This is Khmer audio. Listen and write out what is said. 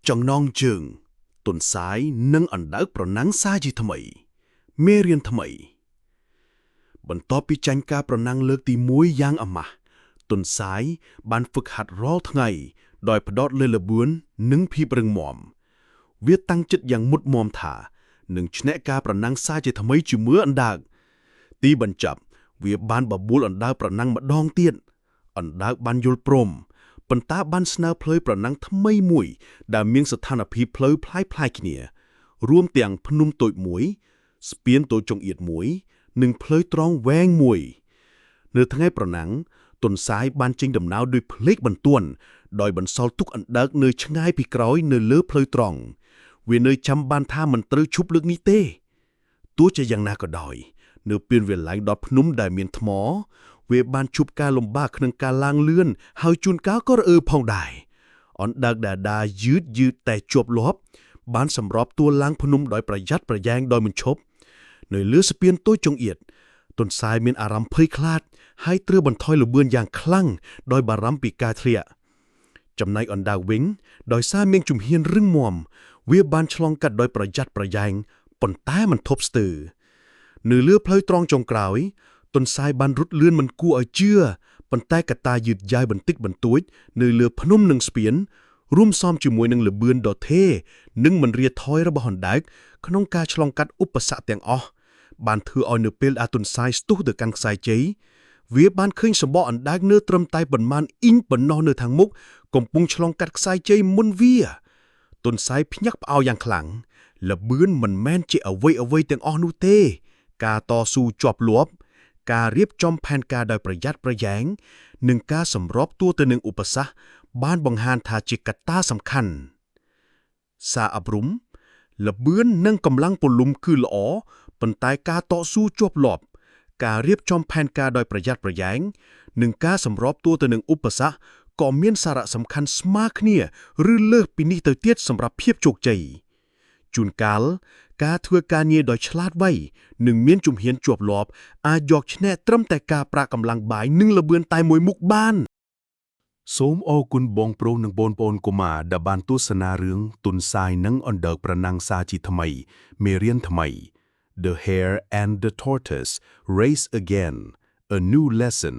Chẳng non chừng, tuần sái nâng ẩn đá pro nắng xa gì thầm ấy, mê riêng thầm ấy. Bần tó pi chanh ca pro nắng lược tì muối giang ẩm mà, tuần sái ban phực hạt rô thằng ngày, đòi phá đọt lê lờ bướn, nâng pi bừng mòm. Viết tăng chất giang mút mòm thả, nâng chne ca pro nắng xa gì thầm ấy chữ mưa ẩn đạc. Tí bần chập, viết ban bà bùl ẩn đá pro nắng mà đong tiện, ẩn đá ban yul prom. ប៉ុន្តែបានស្នើផ្លូវប្រណាំងថ្មីមួយដែលមានស្ថានភាពផ្លូវផ្លាយៗគ្នារួមទាំងភ្នំតូចមួយស្ពានតូចចង្អៀតមួយនិងផ្លូវត្រង់វែងមួយនៅថ្ងៃប្រណាំងទុនសាយបានចេញដំណើរដោយភ្លេចបន្ទាន់ដោយបន្សល់ទុកអណ្ដើកនៅឆ្ងាយពីក្រោយនៅលើផ្លូវត្រង់វានៅចាំបានថាមិនត្រូវឈប់លើកនេះទេទោះជាយ៉ាងណាក៏ដោយនៅពេលវាឡើងដល់ភ្នំដែលមានថ្មវាបានជួបការលំបាកក្នុងការឡើងលឿនហើយជួនកាលក៏រអើផងដែរអណ្ដើកដាយឺតតែជាប់លាប់បានសម្របទួលឡើងភ្នំដោយប្រយ័ត្នប្រយែងដោយមិនឈប់នៅលើស្ពានតូចចង្អៀតទុនសាយមានអារម្មណ៍ភ័យខ្លាចហើយត្រូវបន្ថយល្បឿនយ៉ាងខ្លាំងដោយបារម្ភពីការធ្លាក់ចំណែកអណ្ដើកវិញដោយសារមានជំហានរឹងមាំវាបានឆ្លងកាត់ដោយប្រយ័ត្នប្រយែងប៉ុន្តែមិនធប់ស្ទើរនៅលើផ្លូវត្រង់ចុងក្រោយទុនសាយបានរត់លឿនមិនគួរឲ្យជឿប៉ុន្តែកតាយឺតយ៉ាវបន្តិចបន្តួចនៅលើភ្នំនិងស្ពានរួមផ្សំជាមួយនឹងល្បឿនដ៏ថេរនិងមិនរាថយរបស់អណ្ដើកក្នុងការឆ្លងកាត់ឧបសគ្គទាំងអស់បានធ្វើឲ្យនៅពេលដែលទុនសាយស្ទុះទៅកាន់ខ្សែជ័យវាបានឃើញសម្បកអណ្ដើកនៅត្រឹមតែប៉ុន្មានអ៊ីងប៉ុណ្ណោះនៅខាងមុខកំពុងឆ្លងកាត់ខ្សែជ័យមុនវាទុនសាយភ្ញាក់ផ្អើលយ៉ាងខ្លាំងល្បឿនមិនមែនជាអ្វីទាំងអស់នោះទេការតស៊ូជាប់លាប់ការរៀបចំផែនការដោយប្រយ័ត្នប្រយែងនិងការសម្របទួទៅនឹងឧបសគ្គបានបង្ហាញថាជាកត្តាសំខាន់សារអប់រំល្បឿននិងកម្លាំងពលំគឺល្អប៉ុន្តែការតស៊ូជាប់លាប់ការរៀបចំផែនការដោយប្រយ័ត្នប្រយែងនិងការសម្របទួទៅនឹងឧបសគ្គក៏មានសារៈសំខាន់ស្មើគ្នាឬលើសពីនេះទៅទៀតសម្រាប់ភាពជោគជ័យជួនកាលការធ្វើការងារដោយឆ្លាតវៃនិងមានជំហានជាប់លាប់អាចយកឈ្នះត្រឹមតែការប្រាក់កម្លាំងបាយនិងល្បឿនតែមួយមុខបានសូមអរគុណបងប្រុសនិងបងប្អូនកុមារដែលបានទស្សនារឿងទុនសាយនិងអណ្ដើកប្រណាំងសាជីថ្មីមេរៀនថ្មី The Hare and the Tortoise Race Again A New Lesson